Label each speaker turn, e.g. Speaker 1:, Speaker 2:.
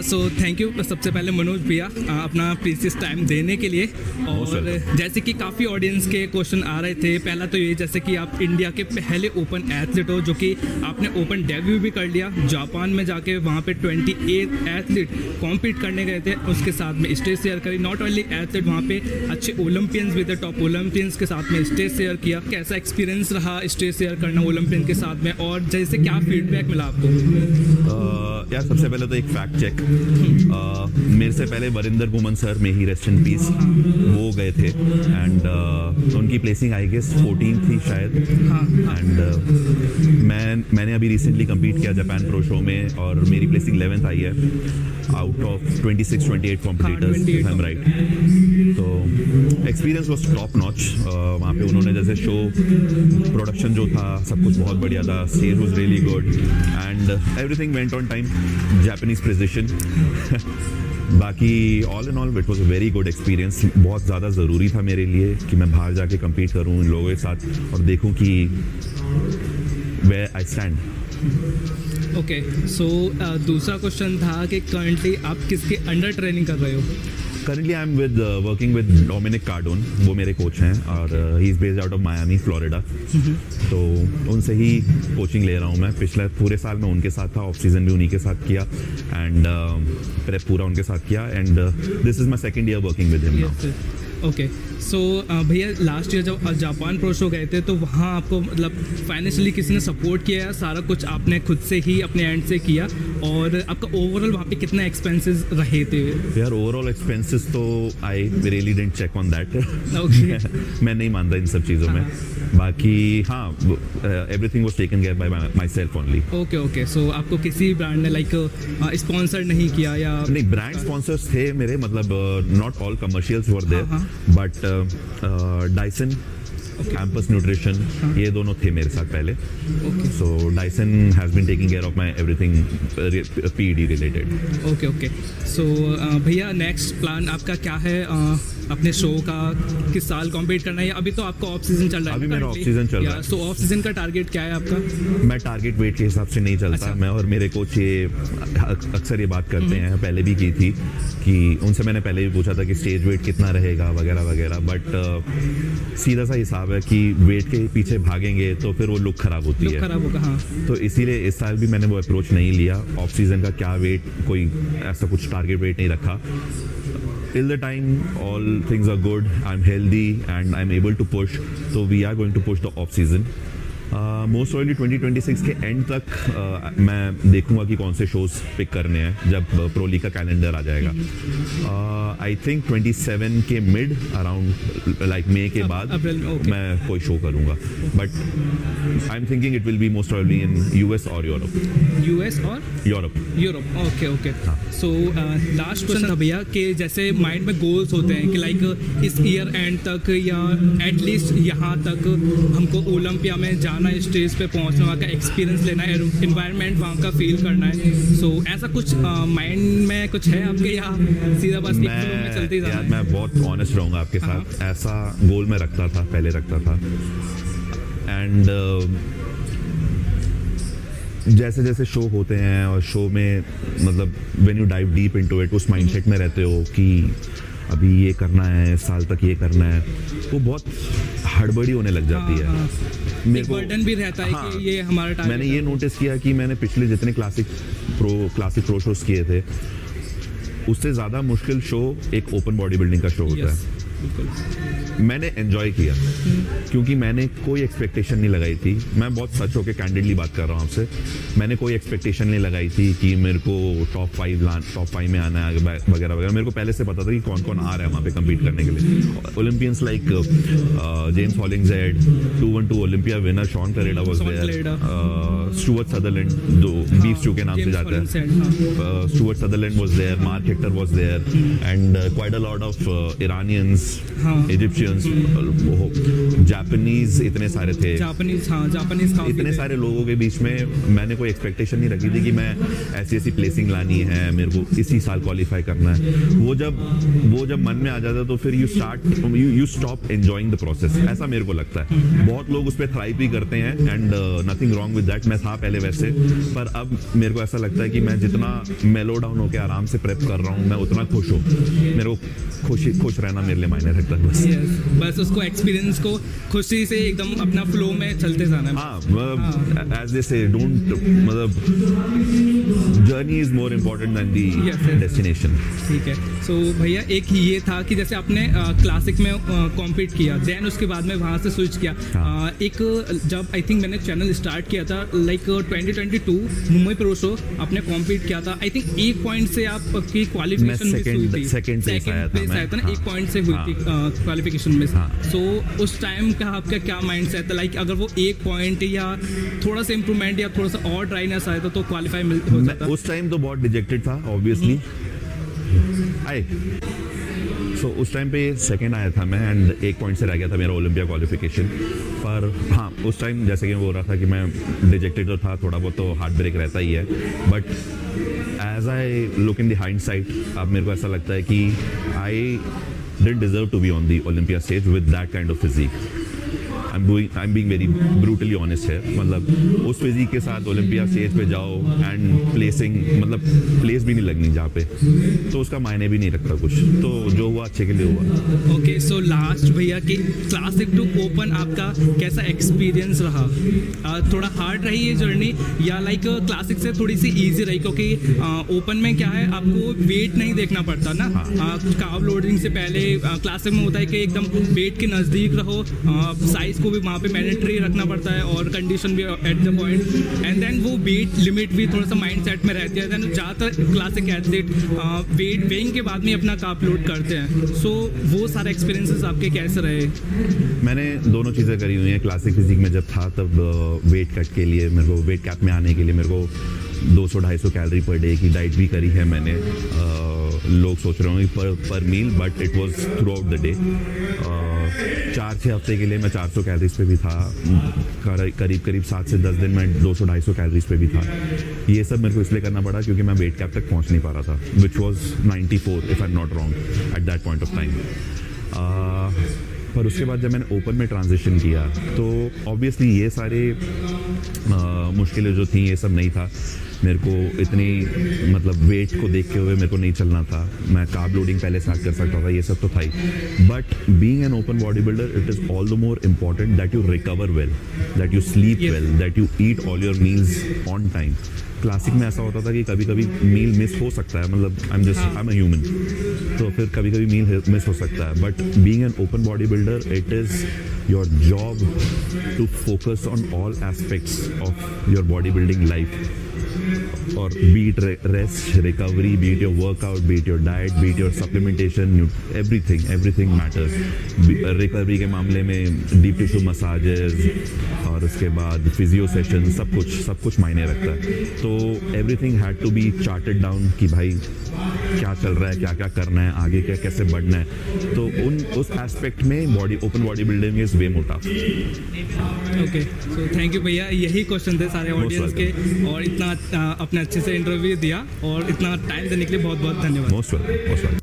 Speaker 1: So thank you सबसे पहले मनोज भैया अपना प्रीसियस टाइम देने के लिए। और जैसे कि काफ़ी ऑडियंस के क्वेश्चन आ रहे थे, पहला तो ये जैसे कि आप इंडिया के पहले ओपन एथलीट हो, जो कि आपने ओपन डेब्यू भी कर लिया जापान में जाके, वहाँ पे 28 एथलीट कॉम्पीट करने गए थे, उसके साथ में स्टेज शेयर करी। नॉट ओनली एथलीट, वहाँ पे अच्छे ओलंपियंस भी थे, टॉप ओलंपियंस के साथ में स्टेज शेयर किया। कैसा एक्सपीरियंस रहा स्टेज शेयर करना ओलंपियन के साथ में, और जैसे क्या फीडबैक मिला आपको?
Speaker 2: यार सबसे पहले तो एक फैक्ट चेक, मेरे से पहले वरिंदर गुमन सर, में ही रेस्ट इन पीस, वो गए थे एंड उनकी प्लेसिंग आई गेस 14 थी शायद। एंड मैंने अभी रिसेंटली कम्पीट किया जापान प्रो शो में और मेरी प्लेसिंग 11th आई है out of 26-28 competitors, if I am right. तो एक्सपीरियंस वाज टॉप नॉच। वहाँ पे उन्होंने जैसे शो प्रोडक्शन जो था सब कुछ बहुत बढ़िया था, stage was really good and everything went on time, Japanese precision. बाकी all in all it was a very good experience. बहुत ज़्यादा ज़रूरी था मेरे लिए कि मैं बाहर जाके कम्पीट करूँ इन लोगों के साथ और देखूँ कि वेयर आई स्टैंड।
Speaker 1: ओके, सो दूसरा क्वेश्चन था कि करंटली आप किसके अंडर ट्रेनिंग कर रहे हो?
Speaker 2: Currently I'm working with Dominic Cardone, वो मेरे कोच हैं और he is based out of Miami, Florida। तो उनसे ही कोचिंग ले रहा हूँ मैं। पिछले पूरे साल मैं उनके साथ था, ऑफ सीजन भी उन्हीं के साथ किया एंड प्रेप पूरा उनके साथ किया and this is my second year working with him now.
Speaker 1: Okay, so भैया लास्ट ईयर जब जापान प्रो शो गए थे तो वहाँ आपको मतलब फाइनेंशियली किसी ने सपोर्ट किया है, सारा कुछ आपने खुद से ही अपने एंड से किया, और आपका ओवरऑल वहाँ पे कितना एक्सपेंसेस रहे थे?
Speaker 2: यार ओवरऑल एक्सपेंसेस तो I really didn't check on that. मैं नहीं मानता इन सब चीज़ों में। बाकी हाँ, everything was taken care by myself only.
Speaker 1: Okay, so आपको किसी ब्रांड ने लाइक स्पॉन्सर नहीं किया या?
Speaker 2: नहीं, ब्रांड स्पॉन्सर्स थे मेरे, मतलब not all commercials were there, but Dyson, campus nutrition, ये दोनों थे मेरे साथ पहले। So Dyson has been taking care of my everything PED related.
Speaker 1: Okay, so भैया नेक्स्ट प्लान आपका क्या है अपने शो का? किस साल कॉम्पीट करना है? अभी तो आपका ऑफ सीजन चल रहा है।
Speaker 2: अभी मेरा ऑफ सीजन चल रहा है।
Speaker 1: सो ऑफ सीजन का टारगेट क्या है आपका?
Speaker 2: मैं टारगेट वेट के हिसाब से नहीं चलता। अच्छा। मैं और मेरे कोच ये अक्सर ये बात करते हैं, पहले भी की थी कि उनसे मैंने पहले भी पूछा था कि स्टेज वेट कितना रहेगा वगैरह वगैरह, बट सीधा सा हिसाब है कि वेट के पीछे भागेंगे तो फिर वो लुक खराब होती है,
Speaker 1: खराब होगा। हाँ,
Speaker 2: तो इसीलिए इस साल भी मैंने वो अप्रोच नहीं लिया। ऑफ सीजन का क्या वेट, कोई ऐसा कुछ टारगेट वेट नहीं रखा। Till the time all things are good, I'm healthy and I'm able to push, so we are going to push the off season. Most oily 2026 के एंड तक मैं देखूंगा कि कौन से शोज पिक करने हैं जब प्रो लीग का कैलेंडर आ जाएगा। आई थिंक 27 के मिड अराउंड लाइक मई के बाद मैं कोई शो करूंगा, but I am thinking it will be mostly in US और Europe. Okay. So last question था भैया कि जैसे माइंड में गोल्स होते हैं कि लाइक इस ईयर एंड तक या एटलीस्ट यहाँ तक हमको ओलंपिया में जाना, स्टेज पे पहुंचना, वहाँ का एक्सपीरियंस लेना है, एनवायरनमेंट वहाँ का फील करना है। सो ऐसा कुछ माइंड में कुछ है आपके, या सीधा बस एक फ्लो में चलते ही जाना है? मैं बहुत ऑनेस्ट रहूँगा आपके साथ। ऐसा गोल मैं पहले रखता था एंड जैसे जैसे शो होते हैं और शो में मतलब when you dive deep into it, उस माइंडसेट में रहते हो कि अभी ये करना है, साल तक ये करना है, वो बहुत हड़बड़ी होने लग जाती है।
Speaker 1: मेरे को बर्डन भी रहता है कि ये हमारा टारगेट।
Speaker 2: मैंने ये नोटिस किया कि मैंने पिछले जितने क्लासिक प्रो शोज किए थे, उससे ज़्यादा मुश्किल शो एक ओपन बॉडी बिल्डिंग का शो होता है। मैंने एंजॉय किया क्योंकि मैंने कोई एक्सपेक्टेशन नहीं लगाई थी। मैं बहुत सच होकर कैंडिडली बात कर रहा हूँ आपसे। मैंने कोई एक्सपेक्टेशन नहीं लगाई थी कि मेरे को टॉप 5 में आना है वगैरह वगैरह। मेरे को पहले से पता था कि कौन कौन आ रहा है वहाँ पे कम्पीट करने के लिए। Olympians like James Hollingshead, 212 Olympia winner Shaun Clarida was there, Stuart Sutherland, जो बीफ स्टू के नाम से जाता है, Stuart Sutherland was there, Mark Hector was there and quite a lot of Iranians,
Speaker 1: हाँ।
Speaker 2: इजिप्शियंस, जापानीज इतने सारे थे,
Speaker 1: जापानीज, हाँ जापानीज काफी
Speaker 2: इतने
Speaker 1: थे।
Speaker 2: सारे लोगों के बीच में मैंने कोई एक्सपेक्टेशन नहीं रखी थी कि मैं ऐसी प्लेसिंग लानी है, मेरे को इसी साल क्वालिफाई करना है। वो जब मन में आ जाता है तो फिर you stop enjoying the process, ऐसा मेरे को लगता है। बहुत लोग उस पर थ्राइव भी करते हैं and nothing wrong with that, मैं था पहले वैसे, पर अब मेरे को ऐसा लगता है कि मैं जितना मेलो डाउन होकर आराम से प्रेप कर रहा हूँ, मैं उतना खुश हूँ। मेरे को खुश रहना मेरे लिए मायने रखता है बस।
Speaker 1: Yes, बस उसको एक्सपीरियंस को खुशी से एकदम अपना फ्लो में चलते जाना है।
Speaker 2: हाँ, एज दे से डोंट, मतलब journey is more important then the
Speaker 1: Yes, yes.
Speaker 2: Destination.
Speaker 1: ठीक है। सो भैया एक ये था कि जैसे आपने क्लासिक में कॉम्पीट किया, देन उसके बाद में वहाँ से स्विच किया।
Speaker 2: हाँ।
Speaker 1: एक जब आई थिंक मैंने चैनल स्टार्ट किया था लाइक 2022 मुंबई प्रो शो आपने कॉम्पीट किया था। आई थिंक एक पॉइंट से आपकी क्वालिफिकेशन मिस हुई थी।
Speaker 2: सेकंड प्लेस आया था
Speaker 1: ना, एक पॉइंट से हुई थी क्वालिफिकेशन मिस।
Speaker 2: हाँ।
Speaker 1: सो उस टाइम का आपका क्या माइंड सेट था, लाइक अगर वो एक पॉइंट या थोड़ा सा इम्प्रूवमेंट या थोड़ा सा और ड्राइनेस आया था तो क्वालिफाई हो जाता?
Speaker 2: उस टाइम तो बहुत डिजेक्टेड था ऑब्वियसली। सो उस टाइम पे सेकंड आया था मैं एंड एक पॉइंट से रह गया था मेरा ओलंपिया क्वालिफिकेशन। पर हाँ, उस टाइम जैसे कि मैं बोल रहा था कि मैं डिजेक्टेड तो था, थोड़ा बहुत तो हार्ट ब्रेक रहता ही है, but as I look in the hindsight, अब मेरे को ऐसा लगता है कि आई didn't deserve to be on the Olympia stage with that kind of physique. I'm being very brutally honest here. मतलब उस फिजिक के साथ ओलंपिया स्टेज पे जाओ एंड प्लेसिंग, मतलब प्लेस भी नहीं लगनी जहाँ पे, तो उसका मायने भी नहीं रखता कुछ। तो जो हुआ अच्छे के लिए हुआ।
Speaker 1: ओके, सो लास्ट भैया कि क्लासिक टू ओपन आपका कैसा एक्सपीरियंस रहा? थोड़ा हार्ड रही ये जर्नी या लाइक क्लासिक से थोड़ी सी इजी रही? क्योंकि ओपन में क्या है, आपको वेट नहीं देखना पड़ता ना। कार्ब लोडिंग से पहले क्लासिक में होता है कि एकदम वेट के नज़दीक रहो, साइज को भी वहाँ पे मैंडेटरी रखना पड़ता है और कंडीशन भी at the point, and then वो वेट लिमिट भी थोड़ा सा माइंड सेट में रहती है। देन ज़्यादातर क्लासिक एथलीट वेट वेइंग के बाद में अपना कार्ब लोड करते हैं। सो वो सारे एक्सपीरियंसेस आपके कैसे रहे?
Speaker 2: मैंने दोनों चीज़ें करी हुई हैं। क्लासिक फिजिक में जब था तब वेट कट के लिए, मेरे को वेट कैप में आने के लिए मेरे को 200-250 कैलोरी पर डे की डाइट भी करी है मैंने। लोग सोच रहे होंगे पर meal, but it was throughout the day. 4-6 हफ्ते के लिए मैं 400 कैलोरीज पे भी था, करीब 7 से 10 दिन में 200-250 कैलोरीज पे भी था। ये सब मेरे को इसलिए करना पड़ा क्योंकि मैं वेट कैप तक पहुंच नहीं पा रहा था, which was 94 if I am not wrong at that point of time. पर उसके बाद जब मैंने ओपन में ट्रांजिशन किया तो ऑब्वियसली ये सारे मुश्किलें जो थी, ये सब नहीं था। मेरे को इतनी, मतलब वेट को देखते हुए मेरे को नहीं चलना था। मैं कार्ब लोडिंग पहले स्टार्ट कर सकता था, ये सब तो था ही। But being an open body builder, it is all the more important that you recover well, that you sleep well, that you eat all your meals on time. Classic में ऐसा होता था कि कभी कभी मील मिस हो सकता है, मतलब आई एम अ ह्यूमन, तो फिर कभी कभी मील मिस हो सकता है। But being an open body builder, it is your job to focus on all aspects of your body building life, or be it rest, recovery, be it your workout, be it your diet, be it your supplementation, everything matters. Recovery के मामले में deep tissue massages और उसके बाद physio session, सब कुछ मायने रखता है। तो everything had to be charted down कि भाई क्या चल रहा है, क्या क्या करना है, आगे क्या कैसे बढ़ना है। तो उस एस्पेक्ट में open body building is way more tough.
Speaker 1: Okay, so thank you भैया, यही क्वेश्चन थे सारे ऑडियंस के, और इतना अपने अच्छे से इंटरव्यू दिया और इतना टाइम देने के लिए बहुत बहुत धन्यवाद।
Speaker 2: Most welcome.